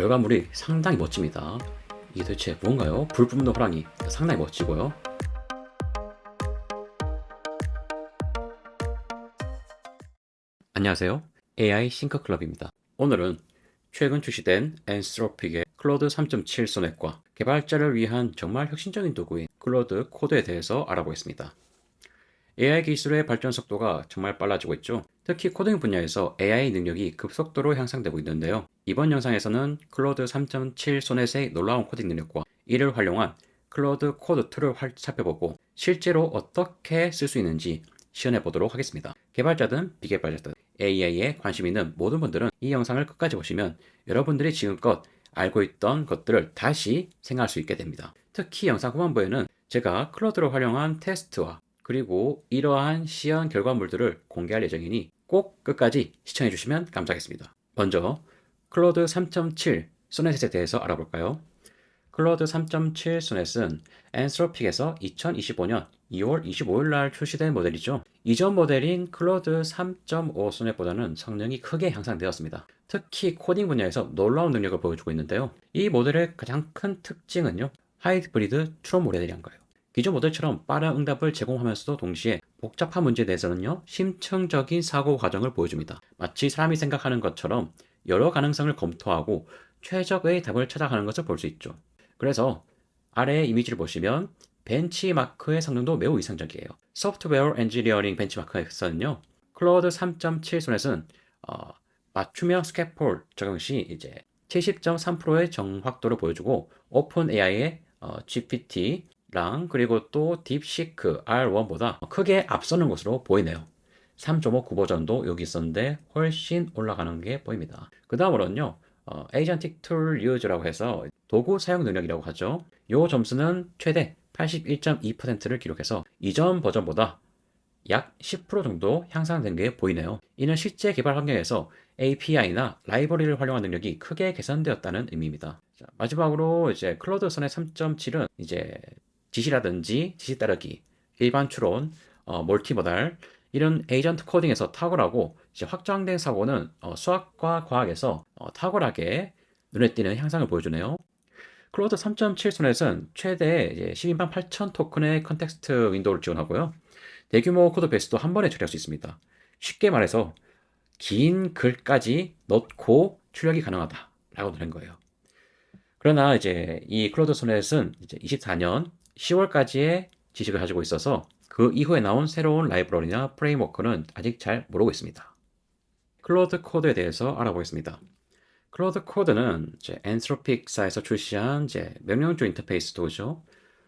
결과물이 상당히 멋집니다. 이게 도대체 뭔가요? 불 뿜는 호랑이 상당히 멋지고요. 안녕하세요. AI 싱커클럽입니다. 오늘은 최근 출시된 엔스로픽의 클로드 3.7 소넷과 개발자를 위한 정말 혁신적인 도구인 클로드 코드에 대해서 알아보겠습니다. AI 기술의 발전 속도가 정말 빨라지고 있죠. 특히 코딩 분야에서 AI 능력이 급속도로 향상되고 있는데요. 이번 영상에서는 클로드 3.7 소넷의 놀라운 코딩 능력과 이를 활용한 클로드 코드 2를 살펴보고 실제로 어떻게 쓸 수 있는지 시연해 보도록 하겠습니다. 개발자든 비개발자든 AI에 관심 있는 모든 분들은 이 영상을 끝까지 보시면 여러분들이 지금껏 알고 있던 것들을 다시 생각할 수 있게 됩니다. 특히 영상 후반부에는 제가 클로드를 활용한 테스트와 그리고 이러한 시연 결과물들을 공개할 예정이니 꼭 끝까지 시청해 주시면 감사하겠습니다. 먼저 클로드 3.7 소넷에 대해서 알아볼까요? 클로드 3.7 소넷은 엔스로픽에서 2025년 2월 25일 날 출시된 모델이죠. 이전 모델인 클로드 3.5 소넷보다는 성능이 크게 향상되었습니다. 특히 코딩 분야에서 놀라운 능력을 보여주고 있는데요. 이 모델의 가장 큰 특징은요, 하이브리드 추론 모델이란 거예요. 기존 모델처럼 빠른 응답을 제공하면서도 동시에 복잡한 문제에 대해서는요, 심층적인 사고 과정을 보여줍니다. 마치 사람이 생각하는 것처럼 여러 가능성을 검토하고 최적의 답을 찾아가는 것을 볼 수 있죠. 그래서 아래 이미지를 보시면 벤치마크의 성능도 매우 이상적이에요. 소프트웨어 엔지니어링 벤치마크에서는요, 클로드 3.7 소넷은 맞춤형 스캐폴 적용 시 이제 70.3%의 정확도를 보여주고 오픈 AI의 GPT랑 그리고 또 딥시크 R1보다 크게 앞서는 것으로 보이네요. 3.5 버전도 여기 있었는데 훨씬 올라가는 게 보입니다. 그 다음으로는요, 에이전틱 툴 유즈라고 해서 도구 사용 능력이라고 하죠. 이 점수는 최대 81.2%를 기록해서 이전 버전보다 약 10% 정도 향상된 게 보이네요. 이는 실제 개발 환경에서 API나 라이브러리를 활용한 능력이 크게 개선되었다는 의미입니다. 자, 마지막으로 이제 클로드 선의 3.7은 이제 지시라든지 지시 따르기, 일반 추론, 멀티모달 이런 에이전트 코딩에서 탁월하고 이제 확장된 사고는 수학과 과학에서 탁월하게 눈에 띄는 향상을 보여주네요. 클로드 3.7 소넷은 최대 12만 8천 토큰의 컨텍스트 윈도우를 지원하고요. 대규모 코드 베이스도 한 번에 처리할 수 있습니다. 쉽게 말해서 긴 글까지 넣고 출력이 가능하다라고 된 거예요. 그러나 이제 이 클로드 소넷은 이제 24년 10월까지의 지식을 가지고 있어서 그 이후에 나온 새로운 라이브러리나 프레임워크는 아직 잘 모르고 있습니다. 클로드 코드에 대해서 알아보겠습니다. 클로드 코드는 이제 엔트로픽사에서 출시한 이제 명령조 인터페이스 도구죠.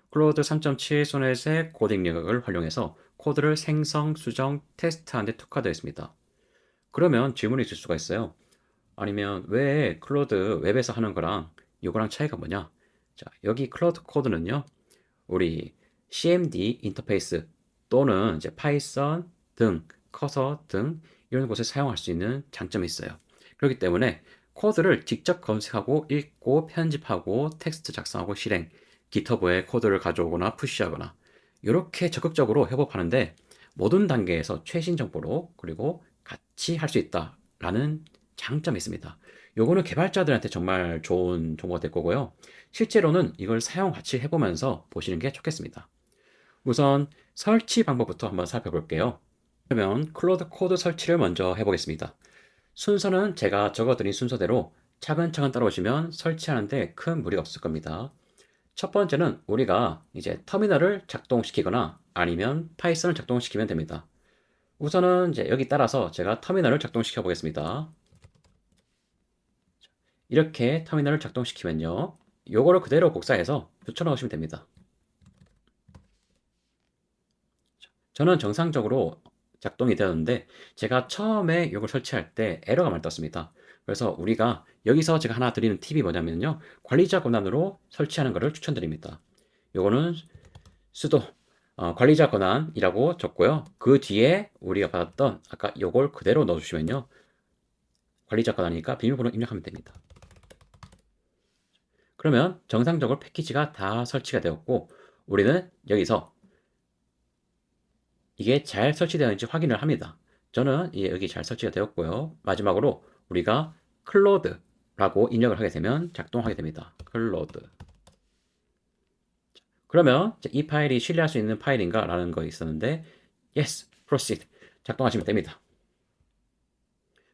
클로드 3.7 소넷의 코딩 능력을 활용해서 코드를 생성, 수정, 테스트하는 데 특화되어 있습니다. 그러면 질문이 있을 수가 있어요. 아니면 왜 클로드 웹에서 하는 거랑 이거랑 차이가 뭐냐? 자, 여기 클로드 코드는요, 우리 CMD 인터페이스 또는 이제 파이썬 등 커서 등 이런 곳에 사용할 수 있는 장점이 있어요. 그렇기 때문에 코드를 직접 검색하고 읽고 편집하고 텍스트 작성하고 실행, GitHub에 코드를 가져오거나 푸시하거나 이렇게 적극적으로 협업하는데 모든 단계에서 최신 정보로 그리고 같이 할 수 있다라는 장점이 있습니다. 요거는 개발자들한테 정말 좋은 정보가 될 거고요. 실제로는 이걸 사용 같이 해보면서 보시는 게 좋겠습니다. 우선 설치 방법부터 한번 살펴볼게요. 그러면 클로드 코드 설치를 먼저 해보겠습니다. 순서는 제가 적어드린 순서대로 차근차근 따라오시면 설치하는데 큰 무리가 없을 겁니다. 첫 번째는 우리가 이제 터미널을 작동시키거나 아니면 파이썬을 작동시키면 됩니다. 우선은 이제 여기 따라서 제가 터미널을 작동시켜 보겠습니다. 이렇게 터미널을 작동시키면요, 요거를 그대로 복사해서 붙여 넣으시면 됩니다. 저는 정상적으로 작동이 되었는데 제가 처음에 이걸 설치할 때 에러가 많이 떴습니다. 그래서 우리가 여기서 제가 하나 드리는 팁이 뭐냐면요, 관리자 권한으로 설치하는 것을 추천드립니다. 요거는 수도 관리자 권한이라고 적고요. 그 뒤에 우리가 받았던 아까 요걸 그대로 넣어주시면요, 관리자 권한이니까 비밀번호 입력하면 됩니다. 그러면 정상적으로 패키지가 다 설치가 되었고 우리는 여기서 이게 잘 설치되었는지 확인을 합니다. 저는 여기 잘 설치가 되었고요. 마지막으로 우리가 클로드 라고 입력을 하게 되면 작동하게 됩니다. 클로드. 그러면 이 파일이 신뢰할 수 있는 파일인가 라는 거 있었는데 yes, proceed 작동하시면 됩니다.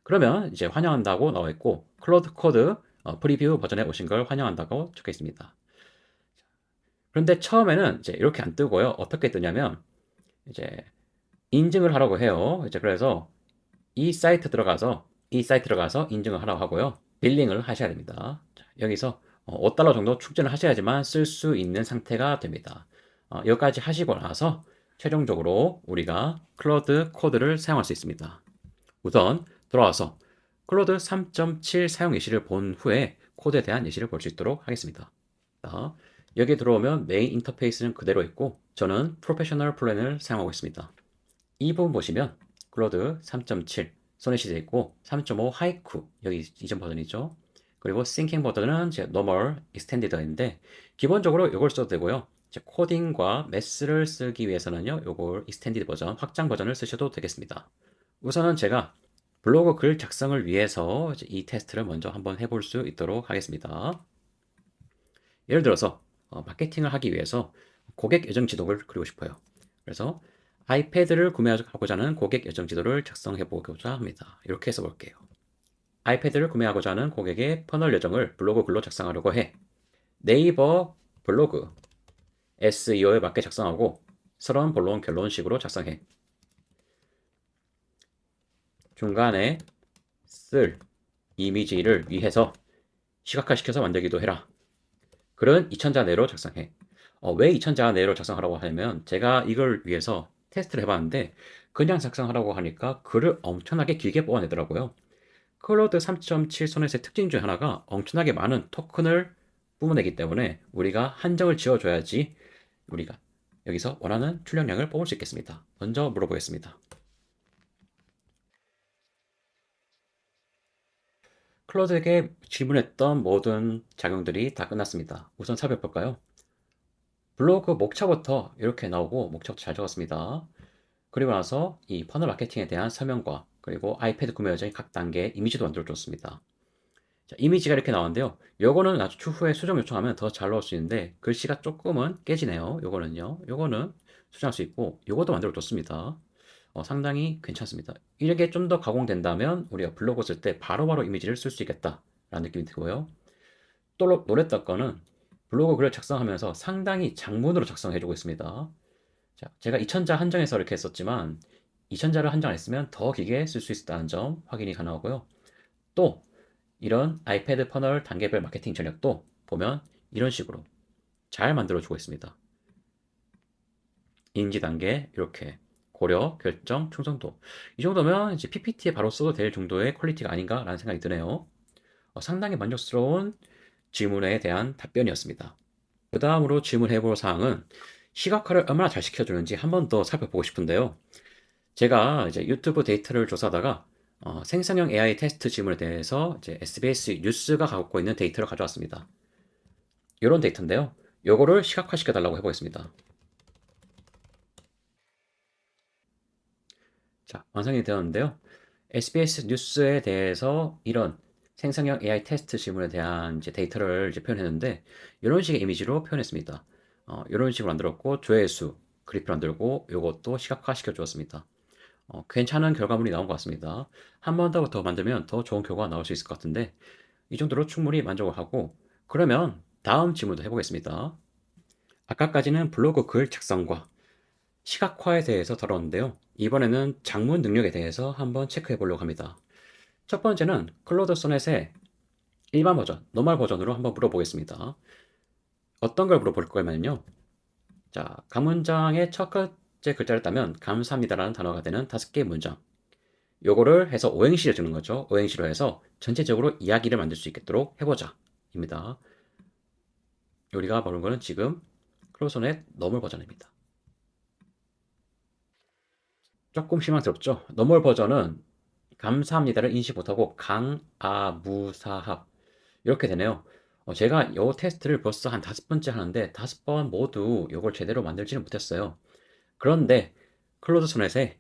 그러면 이제 환영한다고 나와 있고 클로드 코드 프리뷰 버전에 오신 걸 환영한다고 적혀 있습니다. 그런데 처음에는 이제 이렇게 안 뜨고요. 어떻게 뜨냐면 이제 인증을 하라고 해요. 이제 그래서 이 사이트 들어가서 인증을 하라고 하고요. 빌링을 하셔야 됩니다. 자, 여기서 5달러 정도 축전을 하셔야지만 쓸 수 있는 상태가 됩니다. 여기까지 하시고 나서 최종적으로 우리가 클로드 코드를 사용할 수 있습니다. 우선 들어와서 클로드 3.7 사용 예시를 본 후에 코드에 대한 예시를 볼 수 있도록 하겠습니다. 자, 여기 들어오면 메인 인터페이스는 그대로 있고 저는 프로페셔널 플랜을 사용하고 있습니다. 이 부분 보시면 클로드 3.7 소넷이 되어 있고 3.5 하이쿠 여기 이전 버전이죠. 그리고 싱킹 버전은 제 노멀 익스텐디드인데 기본적으로 이걸 써도 되고요. 코딩과 매스를 쓰기 위해서는요. 이걸 익스텐디드 버전, 확장 버전을 쓰셔도 되겠습니다. 우선은 제가 블로그 글 작성을 위해서 이 테스트를 먼저 한번 해볼 수 있도록 하겠습니다. 예를 들어서 마케팅을 하기 위해서 고객 예정 지도를 그리고 싶어요. 그래서 아이패드를 구매하고자 하는 고객 예정 지도를 작성해 보고자 합니다. 이렇게 해서 볼게요. 아이패드를 구매하고자 하는 고객의 퍼널 예정을 블로그 글로 작성하려고 해. 네이버 블로그 SEO에 맞게 작성하고 서론, 본론, 결론식으로 작성해. 중간에 쓸 이미지를 위해서 시각화시켜서 만들기도 해라. 글은 2000자 내로 작성해. 왜 2000자 내로 작성하라고 하냐면 제가 이걸 위해서 테스트를 해봤는데 그냥 작성하라고 하니까 글을 엄청나게 길게 뽑아내더라고요. 클로드 3.7 소넷의 특징 중 하나가 엄청나게 많은 토큰을 뿜어내기 때문에 우리가 한정을 지어줘야지 우리가 여기서 원하는 출력량을 뽑을 수 있겠습니다. 먼저 물어보겠습니다. 클로드에게 질문했던 모든 작용들이 다 끝났습니다. 우선 살펴볼까요? 블로그 목차부터 이렇게 나오고 목차부터 잘 적었습니다. 그리고 나서 이 퍼널 마케팅에 대한 설명과 그리고 아이패드 구매 여정의 각 단계 이미지도 만들어줬습니다. 자, 이미지가 이렇게 나오는데요. 요거는 나중에 추후에 수정 요청하면 더 잘 나올 수 있는데 글씨가 조금은 깨지네요. 요거는요. 요거는 수정할 수 있고 요것도 만들어줬습니다. 상당히 괜찮습니다. 이렇게 좀 더 가공된다면 우리가 블로그 쓸 때 바로바로 이미지를 쓸 수 있겠다라는 느낌이 들고요. 또 놀랬던 거는 블로그 글을 작성하면서 상당히 장문으로 작성해주고 있습니다. 자, 제가 2000자 한정해서 이렇게 했었지만 2000자를 한정 안 했으면 더 길게 쓸 수 있다는 점 확인이 가능하고요. 또 이런 아이패드 퍼널 단계별 마케팅 전략도 보면 이런 식으로 잘 만들어주고 있습니다. 인지 단계 이렇게 고려, 결정, 충성도 이 정도면 이제 PPT에 바로 써도 될 정도의 퀄리티가 아닌가라는 생각이 드네요. 상당히 만족스러운 질문에 대한 답변이었습니다. 그 다음으로 질문해 볼 사항은 시각화를 얼마나 잘 시켜주는지 한 번 더 살펴보고 싶은데요. 제가 이제 유튜브 데이터를 조사하다가 생성형 AI 테스트 질문에 대해서 이제 SBS 뉴스가 갖고 있는 데이터를 가져왔습니다. 이런 데이터인데요. 요거를 시각화 시켜달라고 해보겠습니다. 자, 완성이 되었는데요. SBS 뉴스에 대해서 이런 생성형 AI 테스트 질문에 대한 이제 데이터를 이제 표현했는데 이런 식의 이미지로 표현했습니다. 이런 식으로 만들었고 조회수 그래프를 만들고 이것도 시각화 시켜주었습니다. 괜찮은 결과물이 나온 것 같습니다. 한 번 더 만들면 더 좋은 결과가 나올 수 있을 것 같은데 이 정도로 충분히 만족을 하고 그러면 다음 질문도 해보겠습니다. 아까까지는 블로그 글 작성과 시각화에 대해서 다뤘는데요. 이번에는 장문 능력에 대해서 한번 체크해 보려고 합니다. 첫 번째는 클로드 소넷의 일반 버전, 노멀 버전으로 한번 물어보겠습니다. 어떤 걸 물어볼 거냐면요. 자, 각 문장의 첫 번째 글자를 따면 감사합니다라는 단어가 되는 5개의 문장. 요거를 해서 오행시를 주는 거죠. 오행시로 해서 전체적으로 이야기를 만들 수 있도록 해보자. 입니다. 우리가 보는 거는 지금 클로소넷 너멀 버전입니다. 조금 실망스럽죠? 너멀 버전은 감사합니다를 인식 못하고 강아무사합 이렇게 되네요. 제가 이 테스트를 벌써 한 5번째 하는데 5번 모두 이걸 제대로 만들지는 못했어요. 그런데 클로드 소넷의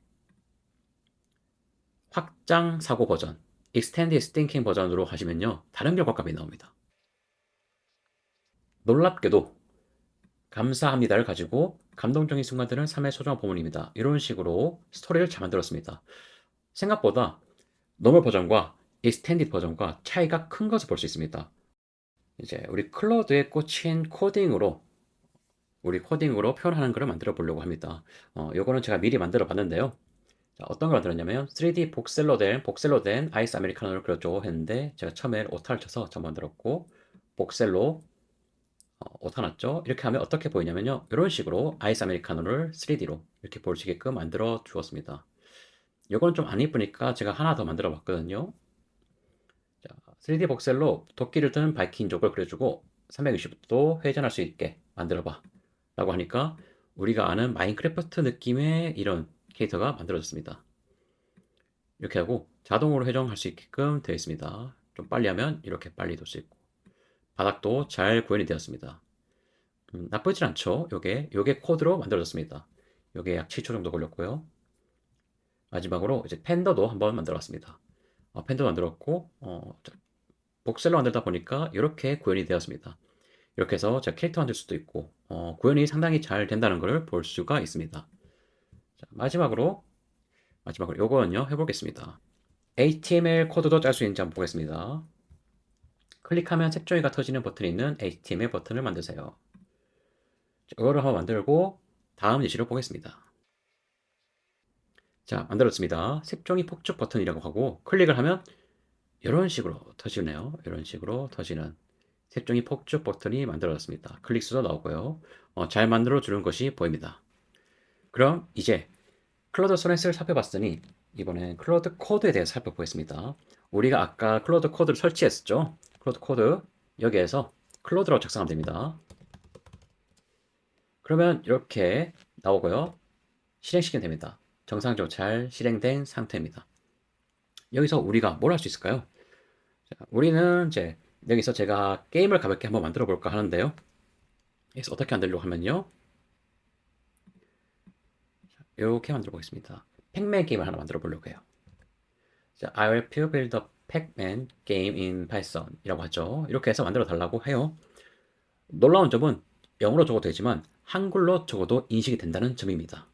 확장 사고 버전 Extended Thinking 버전으로 하시면요. 다른 결과값이 나옵니다. 놀랍게도 감사합니다를 가지고 감동적인 순간들은 삶의 소중한 보물입니다. 이런 식으로 스토리를 잘 만들었습니다. 생각보다 노멀 버전과 익스텐디드 버전과 차이가 큰 것을 볼 수 있습니다. 이제 우리 클로드에 꽂힌 코딩으로 표현하는 것을 만들어 보려고 합니다. 요거는 제가 미리 만들어 봤는데요. 자, 어떤 걸 만들었냐면 3D 복셀로 된 아이스 아메리카노를 그렸죠 했는데 제가 처음에 오타를 쳐서 저 만들었고 복셀로 오타 났죠. 이렇게 하면 어떻게 보이냐면요. 이런 식으로 아이스 아메리카노를 3D로 이렇게 볼 수 있게끔 만들어 주었습니다. 요건 좀 안 이쁘니까 제가 하나 더 만들어 봤거든요. 자, 3D 복셀로 도끼를 든 바이킹족을 그려주고 360도 회전할 수 있게 만들어봐 라고 하니까 우리가 아는 마인크래프트 느낌의 이런 캐릭터가 만들어졌습니다. 이렇게 하고 자동으로 회전할 수 있게끔 되어 있습니다. 좀 빨리 하면 이렇게 빨리 돌 수 있고 바닥도 잘 구현이 되었습니다. 나쁘진 않죠. 요게 코드로 만들어졌습니다. 요게 약 7초 정도 걸렸고요. 마지막으로 이제 팬더도 한번 만들어봤습니다. 팬더 만들었고 복셀로 만들다 보니까 이렇게 구현이 되었습니다. 이렇게 해서 제가 캐릭터 만들 수도 있고 구현이 상당히 잘 된다는 것을 볼 수가 있습니다. 자, 마지막으로 요거는요 해보겠습니다. HTML 코드도 짤 수 있는지 한번 보겠습니다. 클릭하면 색종이가 터지는 버튼이 있는 HTML 버튼을 만드세요. 이거를 한번 만들고 다음 예시를 보겠습니다. 자, 만들었습니다. 색종이 폭죽 버튼이라고 하고 클릭을 하면 이런 식으로 터지네요. 이런 식으로 터지는 색종이 폭죽 버튼이 만들어졌습니다. 클릭수도 나오고요. 잘 만들어 주는 것이 보입니다. 그럼 이제 클로드 소넷을 살펴봤으니 이번엔 클로드 코드에 대해서 살펴보겠습니다. 우리가 아까 클로드 코드를 설치했었죠. 클로드 코드 여기에서 클로드라고 작성하면 됩니다. 그러면 이렇게 나오고요. 실행시키면 됩니다. 정상적으로 잘 실행된 상태입니다. 여기서 우리가 뭘 할 수 있을까요? 자, 우리는 이제 여기서 제가 게임을 가볍게 한번 만들어 볼까 하는데요. 여기서 어떻게 만들려고 하면요. 이렇게 만들어 보겠습니다. 팩맨 게임을 하나 만들어 보려고 해요. 자, I will build a Pac-Man game in Python 이라고 하죠. 이렇게 해서 만들어 달라고 해요. 놀라운 점은 영어로 적어도 되지만 한글로 적어도 인식이 된다는 점입니다.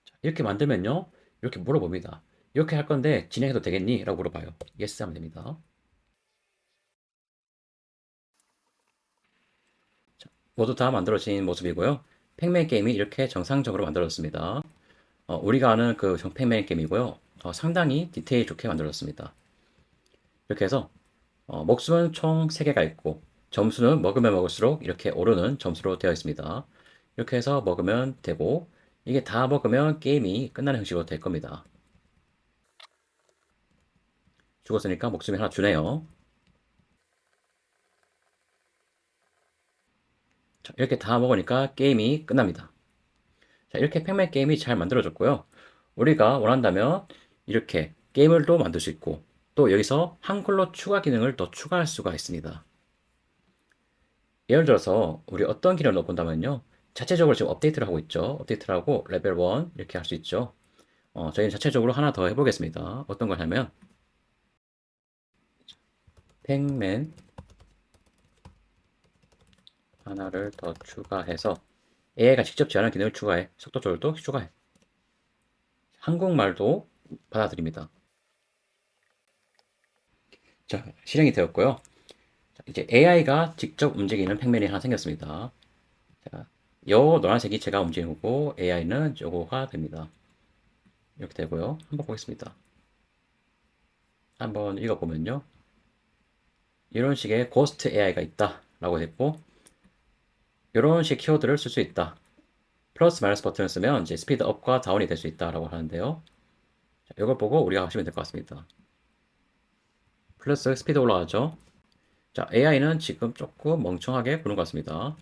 자, 이렇게 만들면요. 이렇게 물어봅니다. 이렇게 할 건데 진행해도 되겠니? 라고 물어봐요. Yes 하면 됩니다. 자, 모두 다 만들어진 모습이고요. 팩맨 게임이 이렇게 정상적으로 만들어졌습니다. 우리가 아는 그 팩맨 게임이고요. 상당히 디테일 좋게 만들어졌습니다. 이렇게 해서 목숨은 총 3개가 있고 점수는 먹으면 먹을수록 이렇게 오르는 점수로 되어 있습니다. 이렇게 해서 먹으면 되고 이게 다 먹으면 게임이 끝나는 형식으로 될 겁니다. 죽었으니까 목숨이 하나 주네요. 자, 이렇게 다 먹으니까 게임이 끝납니다. 자, 이렇게 팩맨 게임이 잘 만들어졌고요. 우리가 원한다면 이렇게 게임을 또 만들 수 있고 또 여기서 한글로 추가 기능을 더 추가할 수가 있습니다. 예를 들어서 우리 어떤 기능을 넣어본다면요. 자체적으로 지금 업데이트를 하고 있죠. 업데이트를 하고 레벨 1 이렇게 할 수 있죠. 저희는 자체적으로 하나 더 해보겠습니다. 어떤 걸 하면 팩맨 하나를 더 추가해서 AI가 직접 제안한 기능을 추가해. 속도 조절도 추가해. 한국말도 받아들입니다. 자, 실행이 되었고요. 자, 이제 AI가 직접 움직이는 팩맨이 하나 생겼습니다. 자, 요 노란색이 제가 움직이는 거고 AI는 요거가 됩니다. 이렇게 되고요. 한번 보겠습니다. 한번 읽어보면요. 이런 식의 고스트 AI가 있다 라고 됐고 이런 식 키워드를 쓸 수 있다. 플러스 마이너스 버튼을 쓰면 이제 스피드 업과 다운이 될 수 있다라고 하는데요. 자, 이걸 보고 우리가 하시면 될 것 같습니다. 플러스 스피드 올라가죠. 자, AI는 지금 조금 멍청하게 보는 것 같습니다.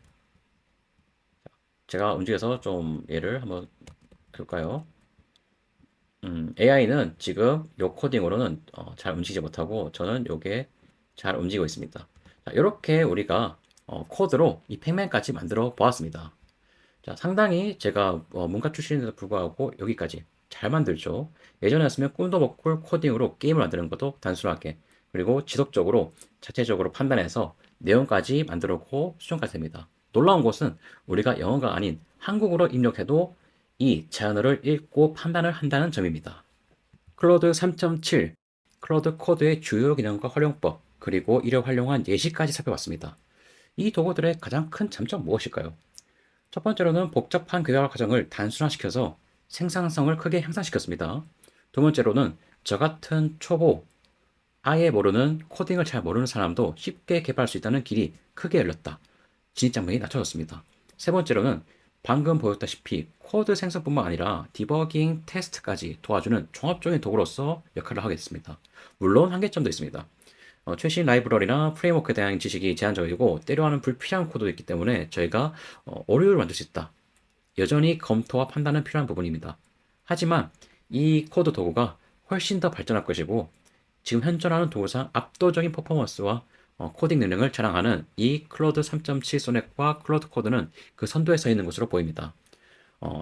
제가 움직여서 좀 얘를 한번 해볼까요? AI는 지금 요 코딩으로는 잘 움직이지 못하고 저는 요게 잘 움직이고 있습니다. 자, 이렇게 우리가 코드로 이 팩맨까지 만들어 보았습니다. 자, 상당히 제가 문과 출신에도 불구하고 여기까지 잘 잘 만들죠. 예전이었으면 꿈도 못 꿀 코딩으로 게임을 만드는 것도 단순하게, 그리고 지속적으로 자체적으로 판단해서 내용까지 만들었고 수정까지 됩니다. 놀라운 것은 우리가 영어가 아닌 한국어로 입력해도 이 제한어를 읽고 판단을 한다는 점입니다. 클로드 3.7, 클로드 코드의 주요 기능과 활용법, 그리고 이를 활용한 예시까지 살펴봤습니다. 이 도구들의 가장 큰 장점 무엇일까요? 첫 번째로는 복잡한 개발 과정을 단순화시켜서 생산성을 크게 향상시켰습니다. 두 번째로는 저 같은 초보, 아예 모르는 코딩을 잘 모르는 사람도 쉽게 개발할 수 있다는 길이 크게 열렸다. 진입장벽이 낮춰졌습니다. 세 번째로는 방금 보였다시피 코드 생성뿐만 아니라 디버깅, 테스트까지 도와주는 종합적인 도구로서 역할을 하게 됐습니다. 물론 한계점도 있습니다. 최신 라이브러리나 프레임워크에 대한 지식이 제한적이고 때로는 불필요한 코드도 있기 때문에 저희가 오류를 만들 수 있다. 여전히 검토와 판단은 필요한 부분입니다. 하지만 이 코드 도구가 훨씬 더 발전할 것이고 지금 현존하는 도구상 압도적인 퍼포먼스와 코딩 능력을 자랑하는 이 클로드 3.7 소넷과 클로드 코드는 그 선두에 서 있는 것으로 보입니다.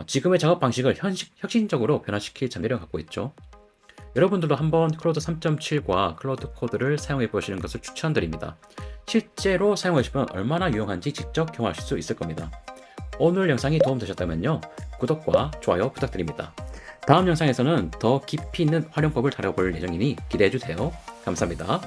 지금의 작업 방식을 혁신적으로 변화시킬 잠재력을 갖고 있죠. 여러분들도 한번 클로드 3.7과 클로드 코드를 사용해 보시는 것을 추천드립니다. 실제로 사용해 보시면 얼마나 유용한지 직접 경험하실 수 있을 겁니다. 오늘 영상이 도움되셨다면요, 구독과 좋아요 부탁드립니다. 다음 영상에서는 더 깊이 있는 활용법을 다뤄볼 예정이니 기대해 주세요. 감사합니다.